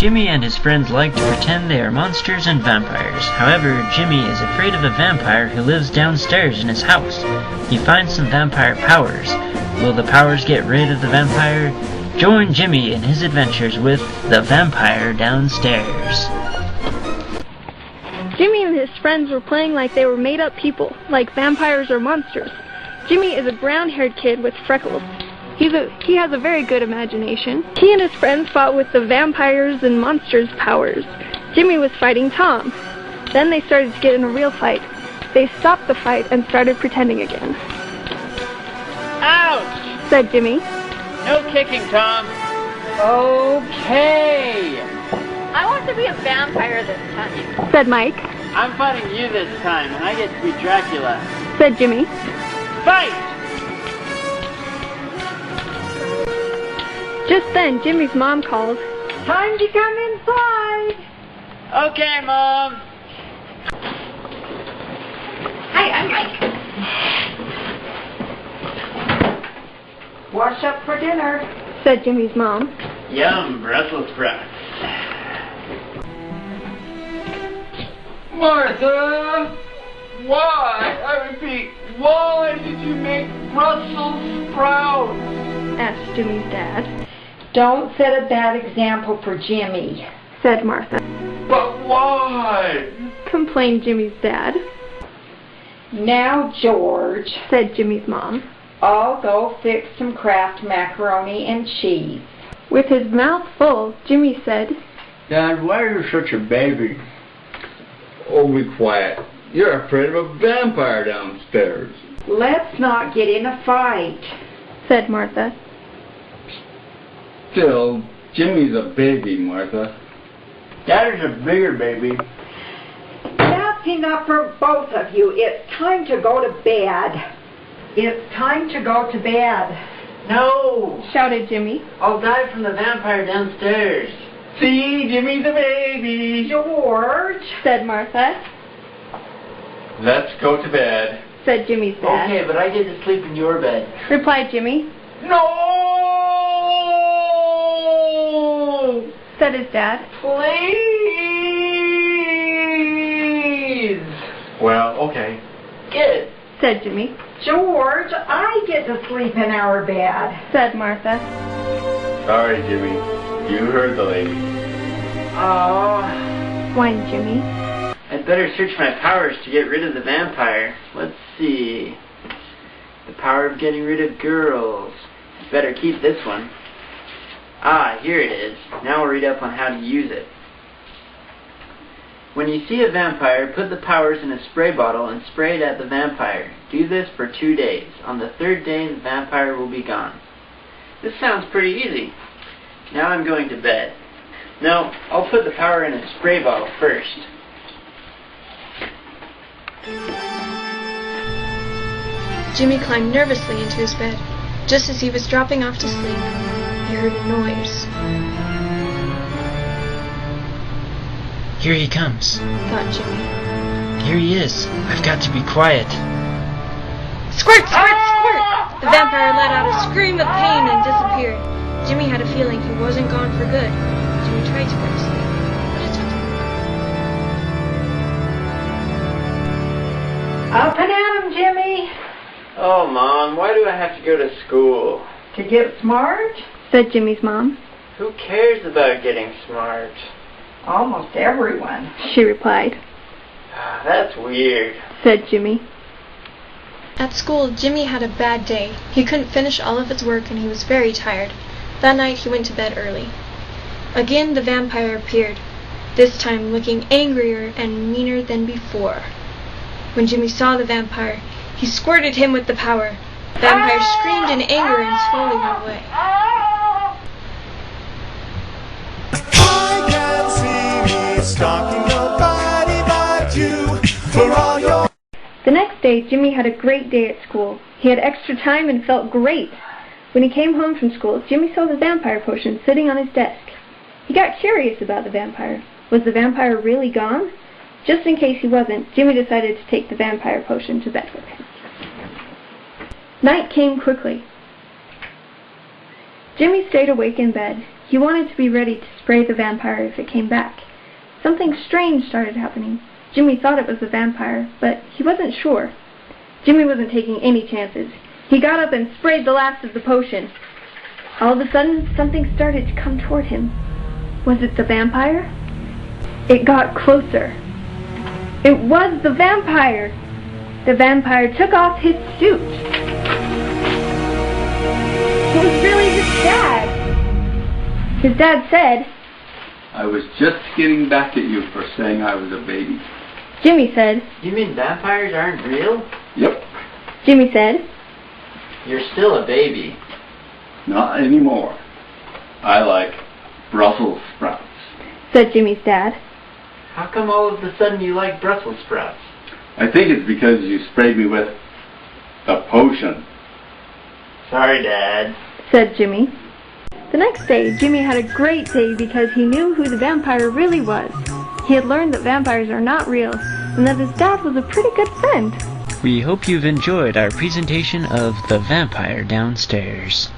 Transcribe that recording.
Jimmy and his friends like to pretend they are monsters and vampires. However, Jimmy is afraid of a vampire who lives downstairs in his house. He finds some vampire powers. Will the powers get rid of the vampire? Join Jimmy in his adventures with the Vampire Downstairs. Jimmy and his friends were playing like they were made-up people, like vampires or monsters. Jimmy is a brown-haired kid with freckles. He has a very good imagination. He and his friends fought with the vampires and monsters' powers. Jimmy was fighting Tom. Then they started to get in a real fight. They stopped the fight and started pretending again. Ouch! Said Jimmy. No kicking, Tom. Okay. I want to be a vampire this time. Said Mike. I'm fighting you this time, and I get to be Dracula. Said Jimmy. Fight! Just then, Jimmy's mom called. Time to come inside. Okay, Mom. Hi, I'm Mike. Wash up for dinner. Said Jimmy's mom. Yum, Brussels sprouts. Martha! Why? I repeat, why did you make Brussels sprouts? Asked Jimmy's dad. Don't set a bad example for Jimmy. Said Martha. But why? Complained Jimmy's dad. Now, George, Said Jimmy's mom. I'll go fix some Kraft macaroni and cheese. With his mouth full, Jimmy said, Dad, why are you such a baby? Oh, be quiet. You're afraid of a vampire downstairs. Let's not get in a fight. Said Martha. Still, Jimmy's a baby, Martha. Daddy's a bigger baby. That's enough for both of you. It's time to go to bed. It's time to go to bed. No! Shouted Jimmy. I'll die from the vampire downstairs. See, Jimmy's a baby. George, Said Martha. Let's go to bed. Said Jimmy's dad. Okay, but I get to sleep in your bed. Replied Jimmy. No! Said his dad. Please! Well, okay. Good. Said Jimmy. George, I get to sleep in our bed. Said Martha. Sorry, Jimmy. You heard the lady. Oh, Whined Jimmy. I'd better search my powers to get rid of the vampire. Let's see. The power of getting rid of girls. I'd better keep this one. Ah, here it is. Now we'll read up on how to use it. When you see a vampire, put the powers in a spray bottle and spray it at the vampire. Do this for 2 days. On the 3rd day, the vampire will be gone. This sounds pretty easy. Now I'm going to bed. No, I'll put the power in a spray bottle first. Jimmy climbed nervously into his bed. Just as he was dropping off to sleep, he heard a noise. Here he comes. Thought Jimmy. Here he is. I've got to be quiet. Squirt! Squirt! Squirt! The vampire let out a scream of pain and disappeared. Jimmy had a feeling he wasn't gone for good. Jimmy tried to go to sleep, but it took him. Up and at 'em, Jimmy. Oh, Mom, why do I have to go to school? To get smart? Said Jimmy's mom. Who cares about getting smart? Almost everyone. She replied. That's weird. Said Jimmy. At school, Jimmy had a bad day. He couldn't finish all of his work and he was very tired. That night he went to bed early. Again the vampire appeared, this time looking angrier and meaner than before. When Jimmy saw the vampire, he squirted him with the power. The vampire screamed in anger and slowly went away. I can see me stalking your body, but you for all your... The next day, Jimmy had a great day at school. He had extra time and felt great. When he came home from school, Jimmy saw the vampire potion sitting on his desk. He got curious about the vampire. Was the vampire really gone? Just in case he wasn't, Jimmy decided to take the vampire potion to bed with him. Night came quickly. Jimmy stayed awake in bed. He wanted to be ready to spray the vampire if it came back. Something strange started happening. Jimmy thought it was the vampire, but he wasn't sure. Jimmy wasn't taking any chances. He got up and sprayed the last of the potion. All of a sudden, something started to come toward him. Was it the vampire? It got closer. It was the vampire! The vampire took off his suit. It was really his dad. His dad said, I was just getting back at you for saying I was a baby. Jimmy said, You mean vampires aren't real? Yep, Jimmy said, You're still a baby. not anymore. I like Brussels sprouts. said Jimmy's dad. How come all of a sudden you like Brussels sprouts? I think it's because you sprayed me with a potion. Sorry, Dad. said Jimmy. The next day, Jimmy had a great day because he knew who the vampire really was. He had learned that vampires are not real, and that his dad was a pretty good friend. We hope you've enjoyed our presentation of The Vampire Downstairs.